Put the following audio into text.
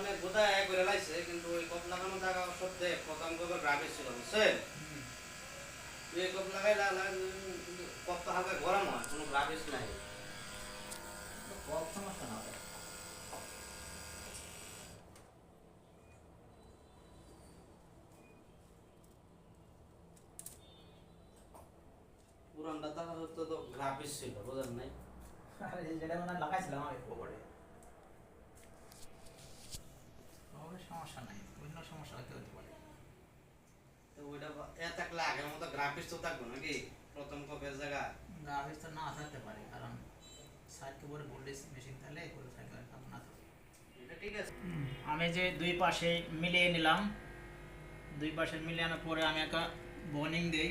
মানে গোদা এক করে লাইছে কিন্তু ওই কপ লাগানো জায়গা সত্যি প্রথম কবে গ্রাফিক ছিল বুঝছেন এই কপ লাগাই কপ তো হালকা গরম হয় কোনো গ্রাফিক্স নাই কপ সমস্যা না তো। পুরানটা তো গ্রাফিক্স ছিল বুঝেন নাই আর এই যেটা মানে লাগাইছিলাম আমি পকেটে সমস্যা নাই, অন্য সমস্যা হতে পারে। তো ওইটা এত থাকলে আগের মতো গ্রাফিক্স তো থাকবো নাকি প্রথম কপের জায়গা গ্রাফিক্স তো না থাকতে পারে, কারণ সাইড কিবোর্ডে ভোল্টেজ মেশিন থাকলে কোনো সাইড কাপ না থাকে। এটা ঠিক আছে আমি যে দুই পাশে মিলিয়ে নিলাম, দুই পাশে মিলিয়ে আনার পরে আমি একটা বর্নিং দিই।